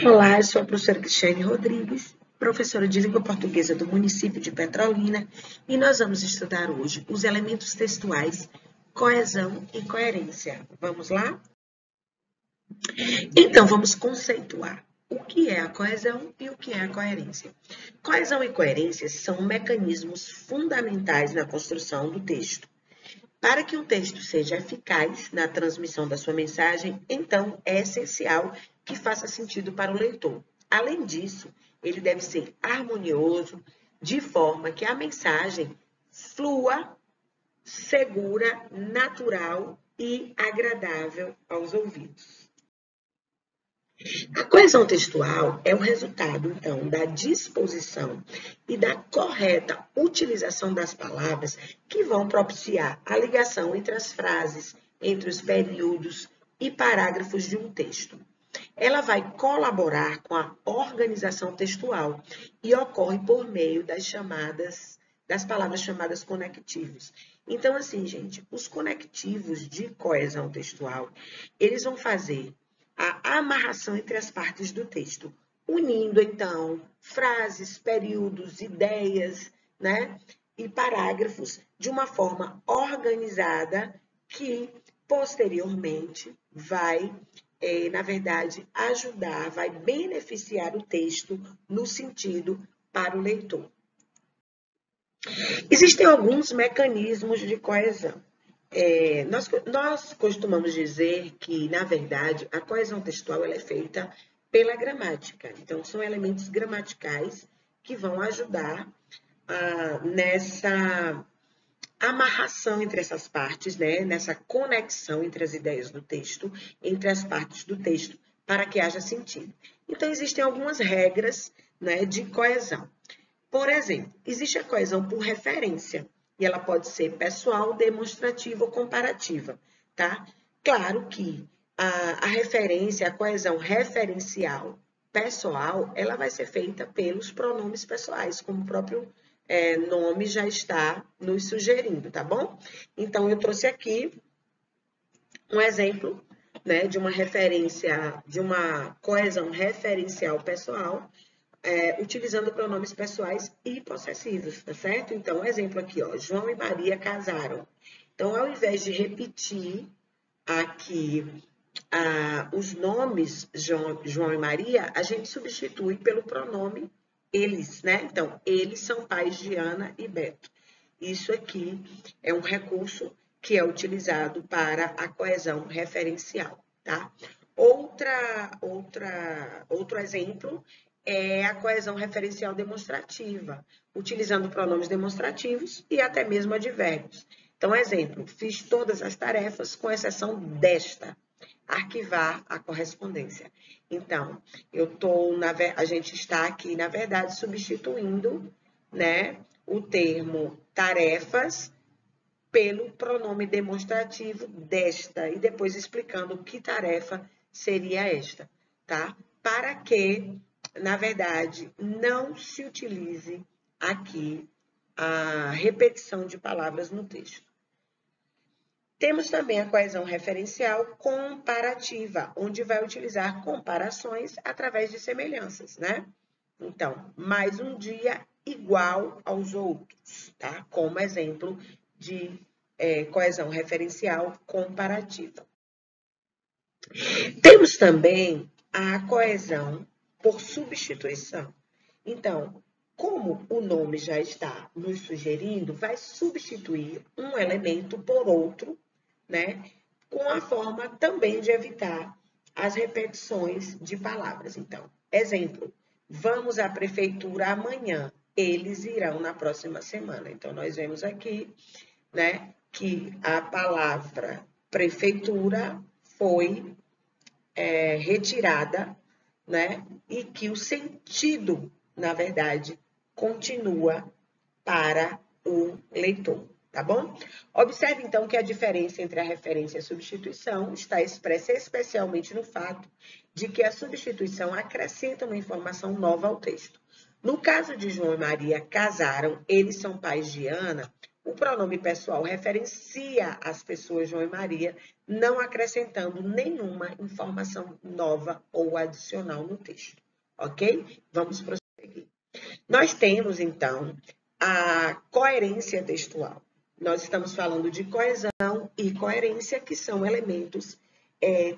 Olá, eu sou a professora Cristiane Rodrigues, professora de língua portuguesa do município de Petrolina, e nós vamos estudar hoje os elementos textuais, coesão e coerência. Vamos lá? Então, vamos conceituar o que é a coesão e o que é a coerência. Coesão e coerência são mecanismos fundamentais na construção do texto. Para que um texto seja eficaz na transmissão da sua mensagem, então é essencial que faça sentido para o leitor. Além disso, ele deve ser harmonioso, de forma que a mensagem flua, segura, natural e agradável aos ouvidos. A coesão textual é o resultado, então, da disposição e da correta utilização das palavras que vão propiciar a ligação entre as frases, entre os períodos e parágrafos de um texto. Ela vai colaborar com a organização textual e ocorre por meio das palavras chamadas conectivos. Então, assim, gente, os conectivos de coesão textual, eles vão fazer a amarração entre as partes do texto, unindo, então, frases, períodos, ideias, né, e parágrafos de uma forma organizada que, posteriormente, vai, na verdade, ajudar, vai beneficiar o texto no sentido para o leitor. Existem alguns mecanismos de coesão. Nós costumamos dizer que, na verdade, a coesão textual ela é feita pela gramática. Então, são elementos gramaticais que vão ajudar nessa amarração entre essas partes, né? Nessa conexão entre as ideias do texto, entre as partes do texto, para que haja sentido. Então, existem algumas regras, né, de coesão. Por exemplo, existe a coesão por referência, e ela pode ser pessoal, demonstrativa ou comparativa, tá? Claro que a referência, a coesão referencial pessoal, ela vai ser feita pelos pronomes pessoais, como o próprio nome já está nos sugerindo, tá bom? Então, eu trouxe aqui um exemplo, né, de uma referência, de uma coesão referencial pessoal, utilizando pronomes pessoais e possessivos, tá certo? Então, exemplo aqui, ó, João e Maria casaram. Então, ao invés de repetir aqui os nomes João e Maria, a gente substitui pelo pronome eles, né? Então, eles são pais de Ana e Beto. Isso aqui é um recurso que é utilizado para a coesão referencial, tá? Outro exemplo é a coesão referencial demonstrativa, utilizando pronomes demonstrativos e até mesmo advérbios. Então, exemplo, fiz todas as tarefas com exceção desta, arquivar a correspondência. Então, a gente está aqui, na verdade, substituindo, né, o termo tarefas pelo pronome demonstrativo desta e depois explicando que tarefa seria esta, tá? Para que, na verdade, não se utilize aqui a repetição de palavras no texto. Temos também a coesão referencial comparativa, onde vai utilizar comparações através de semelhanças, né? Então, mais um dia igual aos outros, tá? Como exemplo de coesão referencial comparativa. Temos também a coesão por substituição. Então, como o nome já está nos sugerindo, vai substituir um elemento por outro, né? Com a forma também de evitar as repetições de palavras. Então, exemplo, vamos à prefeitura amanhã, eles irão na próxima semana. Então, nós vemos aqui, né, que a palavra prefeitura foi retirada, né, e que o sentido, na verdade, continua para o leitor, tá bom? Observe, então, que a diferença entre a referência e a substituição está expressa especialmente no fato de que a substituição acrescenta uma informação nova ao texto. No caso de João e Maria casaram, eles são pais de Ana, O pronome pessoal referencia as pessoas João e Maria, não acrescentando nenhuma informação nova ou adicional no texto. Ok? Vamos prosseguir. Nós temos, então, a coerência textual. Nós estamos falando de coesão e coerência, que são elementos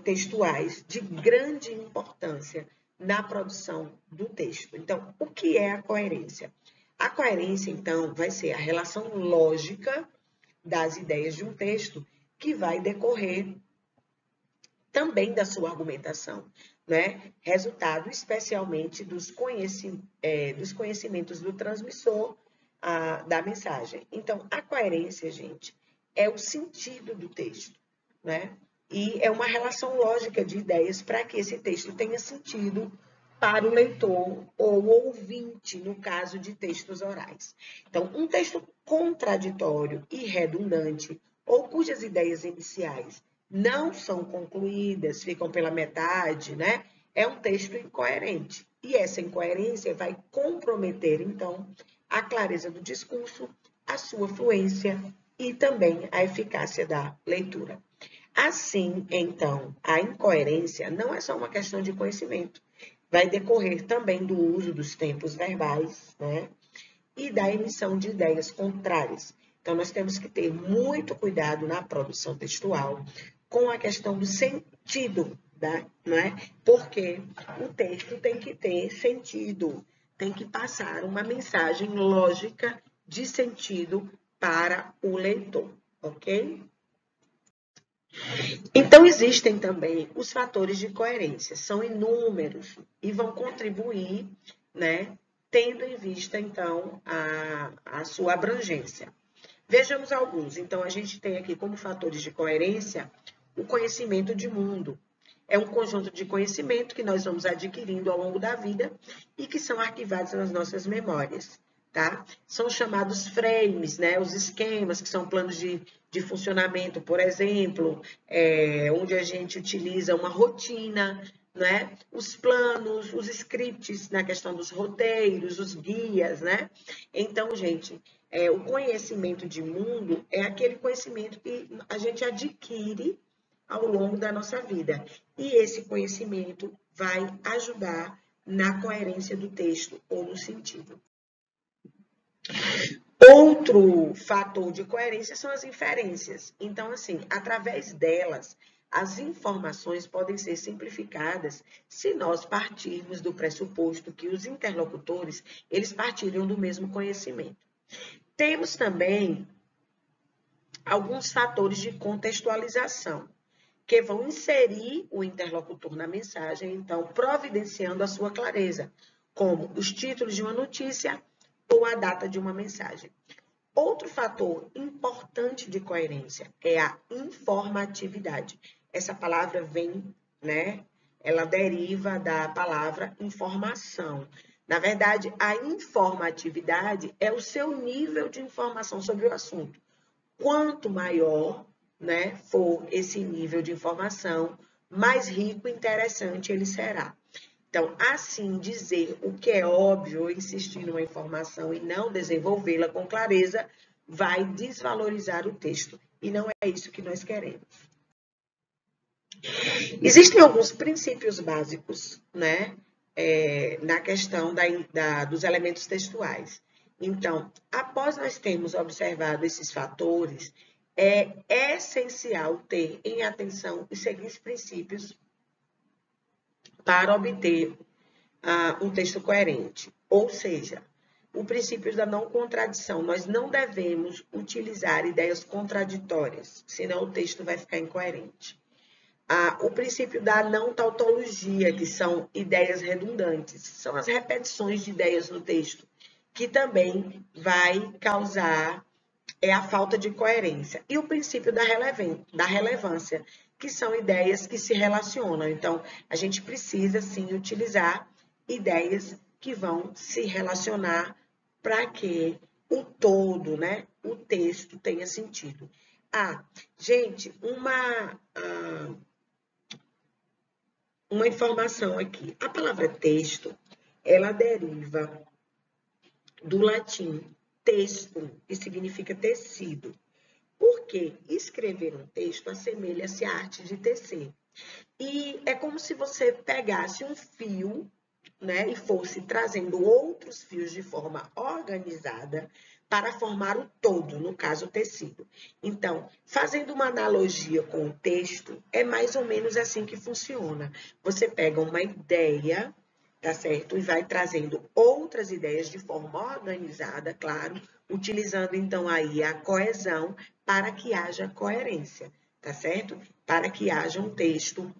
textuais de grande importância na produção do texto. Então, o que é a coerência? A coerência, então, vai ser a relação lógica das ideias de um texto que vai decorrer também da sua argumentação, né? Resultado especialmente dos conhecimentos do transmissor da mensagem. Então, a coerência, gente, é o sentido do texto, né? E é uma relação lógica de ideias para que esse texto tenha sentido para o leitor ou ouvinte, no caso de textos orais. Então, um texto contraditório e redundante, ou cujas ideias iniciais não são concluídas, ficam pela metade, né? É um texto incoerente. E essa incoerência vai comprometer, então, a clareza do discurso, a sua fluência e também a eficácia da leitura. Assim, então, a incoerência não é só uma questão de conhecimento, vai decorrer também do uso dos tempos verbais, né? E da emissão de ideias contrárias. Então, nós temos que ter muito cuidado na produção textual com a questão do sentido, né? Não é? Porque o texto tem que ter sentido, tem que passar uma mensagem lógica de sentido para o leitor, ok? Então, existem também os fatores de coerência, são inúmeros e vão contribuir, né, tendo em vista, então, a sua abrangência. Vejamos alguns. Então, a gente tem aqui como fatores de coerência o conhecimento de mundo. É um conjunto de conhecimento que nós vamos adquirindo ao longo da vida e que são arquivados nas nossas memórias. Tá? São chamados frames, né? Os esquemas, que são planos de funcionamento, por exemplo, onde a gente utiliza uma rotina, né? Os planos, os scripts na questão dos roteiros, os guias, né? Então, gente, o conhecimento de mundo é aquele conhecimento que a gente adquire ao longo da nossa vida. E esse conhecimento vai ajudar na coerência do texto ou no sentido. Outro fator de coerência são as inferências. Então, assim, através delas, as informações podem ser simplificadas se nós partirmos do pressuposto que os interlocutores, eles partilham do mesmo conhecimento. Temos também alguns fatores de contextualização, que vão inserir o interlocutor na mensagem, então, providenciando a sua clareza, como os títulos de uma notícia ou a data de uma mensagem. Outro fator importante de coerência é a informatividade. Essa palavra vem, né? Ela deriva da palavra informação. Na verdade, a informatividade é o seu nível de informação sobre o assunto. Quanto maior, né, for esse nível de informação, mais rico e interessante ele será. Então, assim, dizer o que é óbvio, insistir numa informação e não desenvolvê-la com clareza, vai desvalorizar o texto. E não é isso que nós queremos. Existem alguns princípios básicos, né, na questão dos elementos textuais. Então, após nós termos observado esses fatores, é essencial ter em atenção os seguintes princípios para obter um texto coerente. Ou seja, o princípio da não contradição. Nós não devemos utilizar ideias contraditórias, senão o texto vai ficar incoerente. O princípio da não tautologia, que são ideias redundantes, são as repetições de ideias no texto, que também vai causar a falta de coerência. E o princípio da relevância, que são ideias que se relacionam. Então, a gente precisa, sim, utilizar ideias que vão se relacionar para que o todo, né, o texto tenha sentido. Gente, uma informação aqui. A palavra texto, ela deriva do latim, texto, que significa tecido. Porque escrever um texto assemelha-se à arte de tecer. E é como se você pegasse um fio, né, e fosse trazendo outros fios de forma organizada para formar o todo, no caso, o tecido. Então, fazendo uma analogia com o texto, é mais ou menos assim que funciona. Você pega uma ideia, tá certo? E vai trazendo outras ideias de forma organizada, claro, utilizando então aí a coesão para que haja coerência, tá certo? Para que haja um texto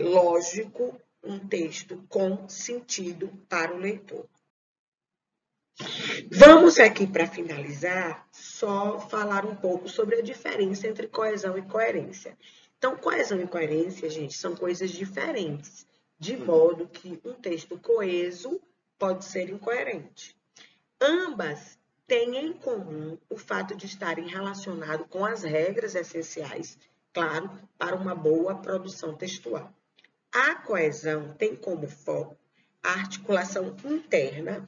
lógico, um texto com sentido para o leitor. Vamos aqui, para finalizar, só falar um pouco sobre a diferença entre coesão e coerência. Então, coesão e coerência, gente, são coisas diferentes, de modo que um texto coeso pode ser incoerente. Ambas têm em comum o fato de estarem relacionados com as regras essenciais, claro, para uma boa produção textual. A coesão tem como foco a articulação interna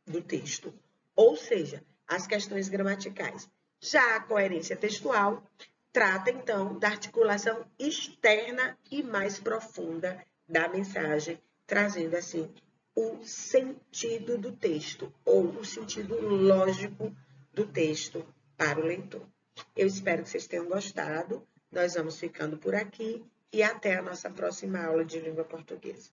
do texto, ou seja, as questões gramaticais. Já a coerência textual trata, então, da articulação externa e mais profunda da mensagem, trazendo, assim, o sentido do texto, ou o sentido lógico do texto para o leitor. Eu espero que vocês tenham gostado. Nós vamos ficando por aqui e até a nossa próxima aula de língua portuguesa.